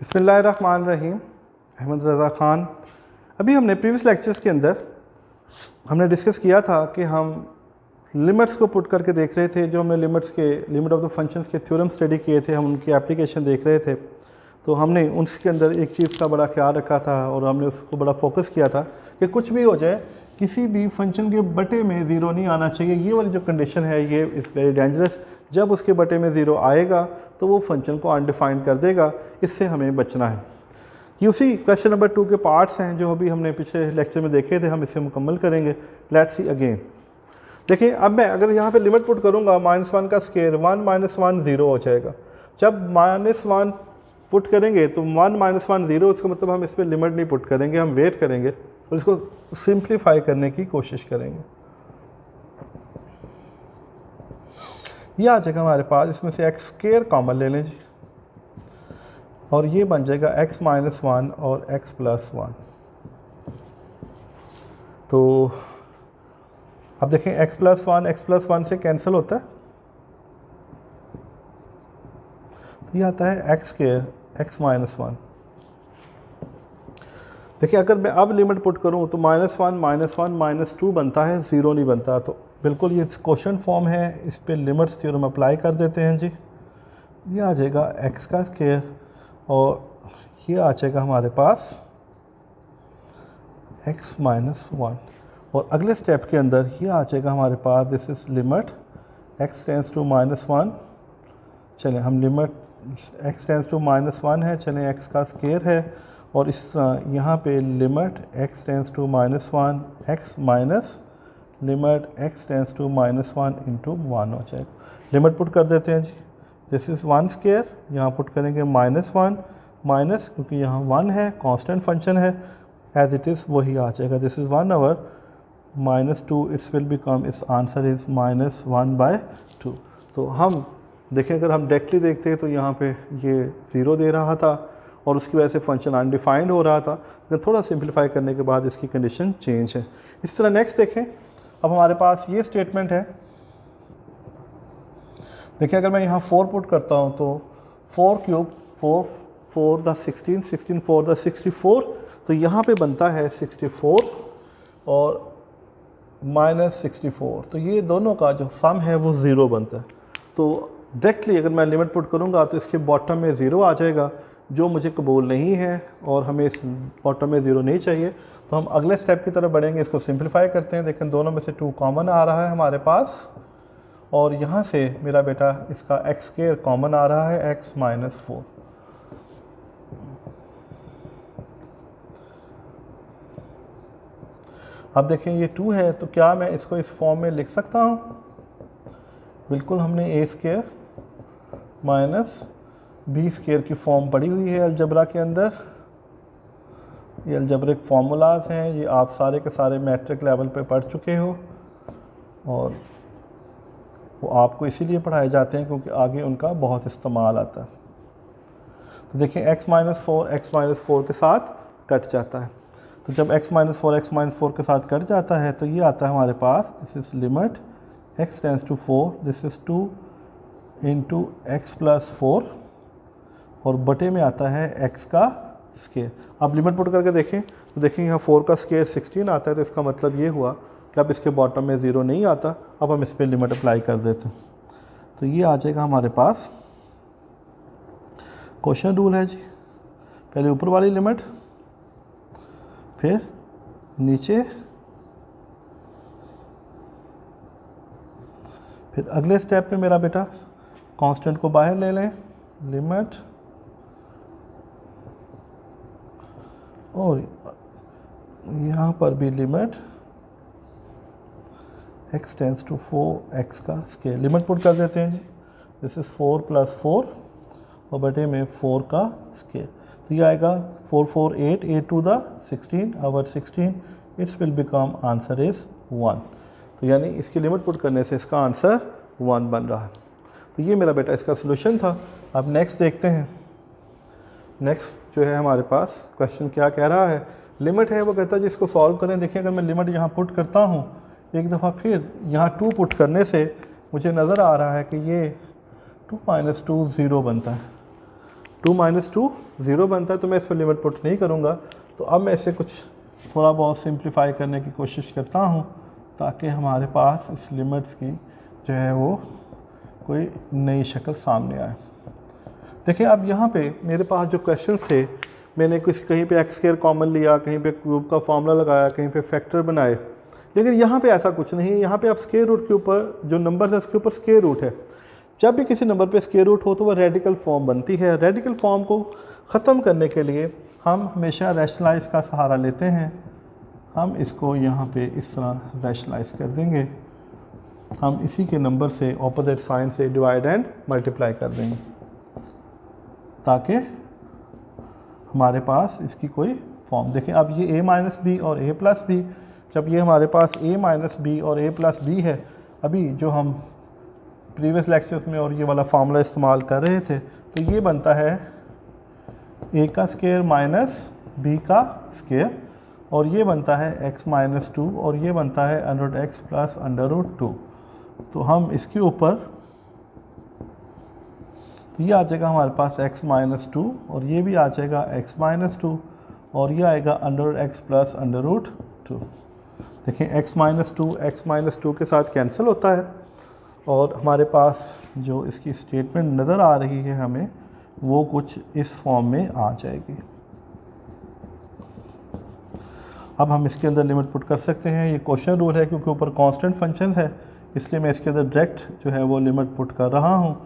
बिस्मिल्लाहिर्रहमानिर्रहीम। अहमद रज़ा ख़ान। अभी हमने प्रीवियस लेक्चर्स के अंदर हमने डिस्कस किया था कि हम लिमिट्स को पुट करके देख रहे थे। जो हमने लिमिट ऑफ द फंक्शंस के थ्योरम स्टडी किए थे, हम उनकी एप्लीकेशन देख रहे थे। तो हमने उसके अंदर एक चीज़ का बड़ा ख्याल रखा था और हमने उसको बड़ा फोकस किया था कि कुछ भी हो जाए, किसी भी फंक्शन के बटे में ज़ीरो नहीं आना चाहिए। ये वाली जो कंडीशन है ये इज़ वेरी डेंजरस। जब उसके बटे में ज़ीरो आएगा तो वो फंक्शन को अनडिफाइंड कर देगा। इससे हमें बचना है। ये उसी क्वेश्चन नंबर 2 के पार्ट्स हैं जो अभी हमने पिछले लेक्चर में देखे थे। हम इसे मुकम्मल करेंगे। Let's see again. देखिए, अब मैं अगर यहाँ पे लिमिट पुट करूँगा -1 का स्केयर 1 - 1 0 हो जाएगा। जब -1 पुट करेंगे तो 1 - 1 0, इसका मतलब हम इस पर लिमिट नहीं पुट करेंगे, हम वेट करेंगे और इसको सिंप्लीफाई करने की कोशिश करेंगे। ये आ जाएगा हमारे पास, इसमें से x स्केयर कॉमन ले लें जी, और ये बन जाएगा x - 1 और x + 1। तो अब देखें, x + 1 से कैंसिल होता है, तो ये आता है x स्केयर x - 1। देखिए, अगर मैं अब लिमिट पुट करूं तो -1 - 2 बनता है, 0 नहीं बनता। तो बिल्कुल ये क्वेश्चन फॉर्म है, इस पे लिमिट्स थ्योरम अप्लाई कर देते हैं जी। ये आ जाएगा x का स्केयर और ये आ जाएगा हमारे पास x - 1। और अगले स्टेप के अंदर ये आ जाएगा हमारे पास, this is limit x tends to -1। चलें, हम लिमिट x टेंड्स टू -1 है, चलें x का स्केयर है, और इस यहाँ पे limit x tends to -1 x minus limit x tends to -1 × 1 हो जाएगा। लिमिट पुट कर देते हैं जी। दिस इज़ 1 स्केयर, यहाँ पुट करेंगे -1 माइनस, क्योंकि यहाँ 1 है, कांस्टेंट फंक्शन है, एज इट इज़ वही आ जाएगा। This is 1 over -2, it's will become, it's answer is -1/2। तो हम देखें, अगर हम डायरेक्टली देखते हैं तो यहाँ पे ये 0 दे रहा था और उसकी वजह से फंक्शन अनडिफाइंड हो रहा था। लेकिन थोड़ा सिंप्लीफाई करने के बाद इसकी कंडीशन चेंज है। इस तरह नेक्स्ट देखें, अब हमारे पास ये स्टेटमेंट है। देखिए, अगर मैं यहाँ 4 पुट करता हूँ तो 4 क्यूब 4 4 द 16 16 4 द 64, तो यहाँ पे बनता है 64 और -64। तो ये दोनों का जो सम है वो 0 बनता है। तो डायरेक्टली अगर मैं लिमिट पुट करूँगा तो इसके बॉटम में 0 आ जाएगा, जो मुझे कबूल नहीं है और हमें इस बॉटम में 0 नहीं चाहिए। तो हम अगले स्टेप की तरफ बढ़ेंगे, इसको सिंप्लीफाई करते हैं। देखें, दोनों में से 2 कॉमन आ रहा है हमारे पास, और यहाँ से मेरा बेटा इसका x स्केयर कॉमन आ रहा है, x - 4। अब देखें, ये 2 है, तो क्या मैं इसको इस फॉर्म में लिख सकता हूँ? बिल्कुल, हमने a square minus b square की फॉर्म पड़ी हुई है अलजबरा के अंदर। ये अलजबरिक फार्मूलाज हैं, ये आप सारे के सारे मैट्रिक लेवल पे पढ़ चुके हो, और वो आपको इसीलिए पढ़ाए जाते हैं क्योंकि आगे उनका बहुत इस्तेमाल आता है। तो देखिए, x - 4 के साथ कट जाता है। तो जब x - 4 के साथ कट जाता है तो ये आता है हमारे पास, this is limit x tends to 4, this is 2 × x + 4, और बटे में आता है x का स्केयर। अब लिमिट पुट करके देखें तो देखें, यहाँ 4 का स्केयर 16 आता है, तो इसका मतलब ये हुआ कि अब इसके बॉटम में 0 नहीं आता। अब हम इस पर लिमिट अप्लाई कर देते हैं, तो ये आ जाएगा हमारे पास। क्वेश्चन रूल है जी, पहले ऊपर वाली लिमिट, फिर नीचे, फिर अगले स्टेप पे मेरा बेटा कांस्टेंट को बाहर ले लें, लिमिट, और यहाँ पर भी limit x tends to 4 x का स्केयर। लिमिट पुट कर देते हैं जी। दिस इज 4 + 4 और बटे में 4 का स्केयर। तो ये आएगा 4 4 8 8 to the 16 over 16, it's will become, answer is 1। तो यानी इसकी लिमिट पुट करने से इसका आंसर 1 बन रहा है। तो ये मेरा बेटा इसका सोल्यूशन था। अब नेक्स्ट देखते हैं। नेक्स्ट जो है हमारे पास क्वेश्चन क्या कह रहा है, लिमिट है, वो कहता है जी इसको सॉल्व करें। देखिए, अगर मैं लिमिट यहाँ पुट करता हूँ एक दफ़ा, फिर यहाँ 2 पुट करने से मुझे नज़र आ रहा है कि ये 2 - 2 0 बनता है। 2 माइनस 2 0 बनता है, तो मैं इस पर लिमिट पुट नहीं करूँगा। तो अब मैं इसे कुछ थोड़ा बहुत सिंप्लीफाई करने की कोशिश करता हूँ ताकि हमारे पास इस लिमिट्स की जो है वो कोई नई शक्ल सामने आए। देखिए अब यहाँ पे मेरे पास जो क्वेश्चन थे, मैंने कुछ कहीं पे एक्स स्क्वायर कॉमन लिया, कहीं पे क्यूब का फॉर्मूला लगाया, कहीं पे फैक्टर बनाए, लेकिन यहाँ पे ऐसा कुछ नहीं है। यहाँ पे आप स्क्वायर रूट के ऊपर जो नंबर है उसके ऊपर स्क्वायर रूट है। जब भी किसी नंबर पे स्क्वायर रूट हो तो वह रेडिकल फॉर्म बनती है। रेडिकल फॉर्म को ख़त्म करने के लिए हम हमेशा रैशनलाइज का सहारा लेते हैं। हम इसको यहाँ पे इस तरह रैशनलाइज कर देंगे, हम इसी के नंबर से ऑपोजिट साइन से डिवाइड एंड मल्टीप्लाई कर देंगे ताकि हमारे पास इसकी कोई फॉर्म। देखें अब ये a माइनस बी और a प्लस बी, जब ये हमारे पास a माइनस बी और a प्लस बी है, अभी जो हम प्रीवियस लेक्चर्स में और ये वाला फार्मूला इस्तेमाल कर रहे थे, तो ये बनता है a का स्क्वायर माइनस b का स्क्वायर, और ये बनता है x माइनस 2 और ये बनता है under root x plus under root 2। तो हम इसके ऊपर ये आ जाएगा हमारे पास x माइनस 2 और ये भी आ जाएगा x माइनस 2 और ये आएगा under root x plus under root 2। देखिए x माइनस 2 के साथ कैंसिल होता है और हमारे पास जो इसकी स्टेटमेंट नज़र आ रही है हमें, वो कुछ इस फॉर्म में आ जाएगी। अब हम इसके अंदर लिमिट पुट कर सकते हैं। ये क्वेश्चन रूल है क्योंकि ऊपर कांस्टेंट फंक्शन है, इसलिए मैं इसके अंदर डायरेक्ट जो है वो लिमिट पुट कर रहा हूँ।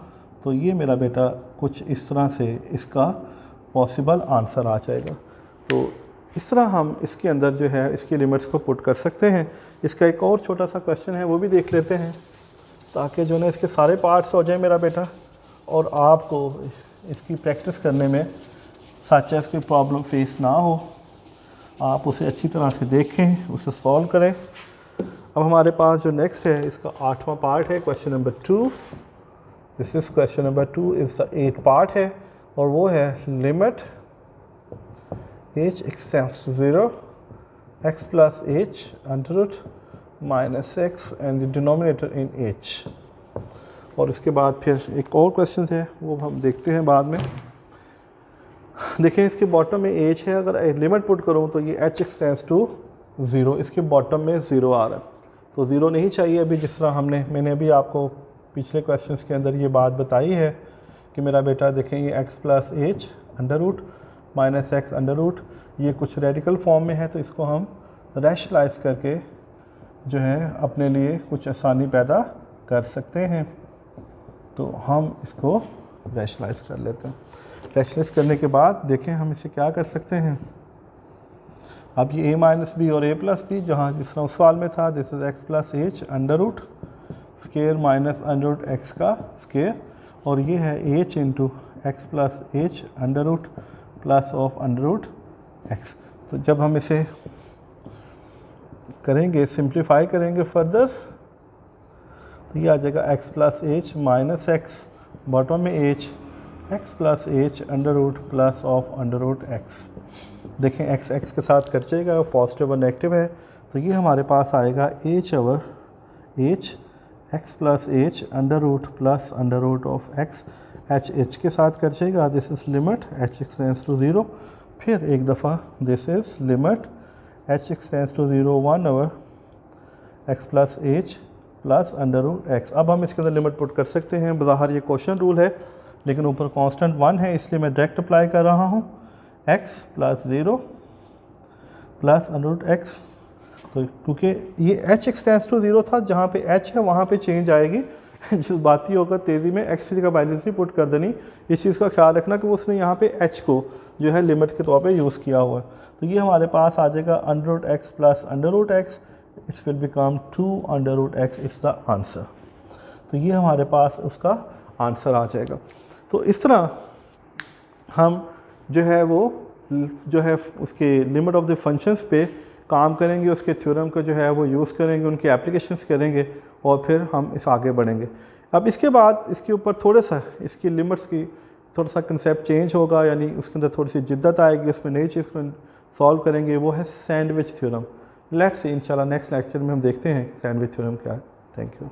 तो ये मेरा बेटा कुछ इस तरह से इसका पॉसिबल आंसर आ जाएगा। तो इस तरह हम इसके अंदर जो है इसकी लिमिट्स को पुट कर सकते हैं। इसका एक और छोटा सा क्वेश्चन है, वो भी देख लेते हैं ताकि जो है इसके सारे पार्ट्स हो जाए मेरा बेटा, और आपको इसकी प्रैक्टिस करने में सच एस कोई प्रॉब्लम फेस ना हो। आप उसे अच्छी तरह से देखें, उसे सॉल्व करें। अब हमारे पास जो नेक्स्ट है इसका 8वां पार्ट है, question number 2। This is question number 2 is the 8th part है और वो है limit h extends to 0 x plus h under root minus x and the denominator in h। और उसके बाद फिर एक और क्वेश्चन है, वो हम देखते हैं बाद में। देखें इसके बॉटम में h है, अगर लिमिट पुट करूँ तो ये h एक्सटेंड्स टू 0, इसके बॉटम में 0 आ रहा है, तो 0 नहीं चाहिए। अभी जिस तरह मैंने अभी आपको पिछले क्वेश्चंस के अंदर ये बात बताई है कि मेरा बेटा देखें ये x plus h under root minus x under root, ये कुछ रेडिकल फॉर्म में है, तो इसको हम रैशनलाइज करके जो है अपने लिए कुछ आसानी पैदा कर सकते हैं। तो हम इसको रैशनलाइज कर लेते हैं। रैशनलाइज करने के बाद देखें हम इसे क्या कर सकते हैं। अब ये a माइनस बी और a प्लस बी, जहाँ जिस तरह उस सवाल में था, this is x plus h under root square minus under root x का स्क्वायर, और ये है h into x plus h under root plus of under root x. तो जब हम इसे करेंगे, सिंप्लीफाई करेंगे फर्दर, तो ये आ जाएगा x plus h minus x, bottom में h, x plus h under root plus of under root x. देखें x x के साथ कट जाएगा, वो पॉजिटिव और नेगेटिव है, तो ये हमारे पास आएगा h over h x plus h under root plus under root of x। h h के साथ कट जाएगा, this is limit h extends to 0। फिर एक दफ़ा this is limit h extends to 0 1 over x plus h plus under root x. अब हम इसके अंदर लिमिट पुट कर सकते हैं। बज़ाहिर ये क्वेश्चन रूल है, लेकिन ऊपर कांस्टेंट 1 है, इसलिए मैं डायरेक्ट अप्लाई कर रहा हूँ। x plus 0 plus under root x, तो क्योंकि ये h एक्सटेंड्स टू 0 था, जहाँ पे h है वहाँ पे चेंज आएगी। जिस बात ही होगा तेज़ी में x की जगह वैल्यूज भी पुट कर देनी। इस चीज़ का ख्याल रखना कि उसने यहाँ पे h को जो है लिमिट के तौर पे यूज़ किया हुआ है। तो ये हमारे पास आ जाएगा under root x plus under root x, it's will become 2 under root x is the answer. तो ये हमारे पास उसका आंसर आ जाएगा। तो इस तरह हम जो है वो जो है उसके लिमिट ऑफ द फंक्शंस पे काम करेंगे, उसके थ्योरम को जो है वो यूज़ करेंगे, उनके एप्लीकेशंस करेंगे और फिर हम इस आगे बढ़ेंगे। अब इसके बाद इसके ऊपर थोड़ा सा इसकी लिमिट्स की थोड़ा सा कंसेप्ट चेंज होगा, यानी उसके अंदर थोड़ी सी जिद्दत आएगी, उसमें नई चीज़ को सॉल्व करेंगे, वो है सैंडविच थ्योरम। लेट्स सी इंशाल्लाह नेक्स्ट लेक्चर में हम देखते हैं सैंडविच थ्योरम क्या है। Thank you.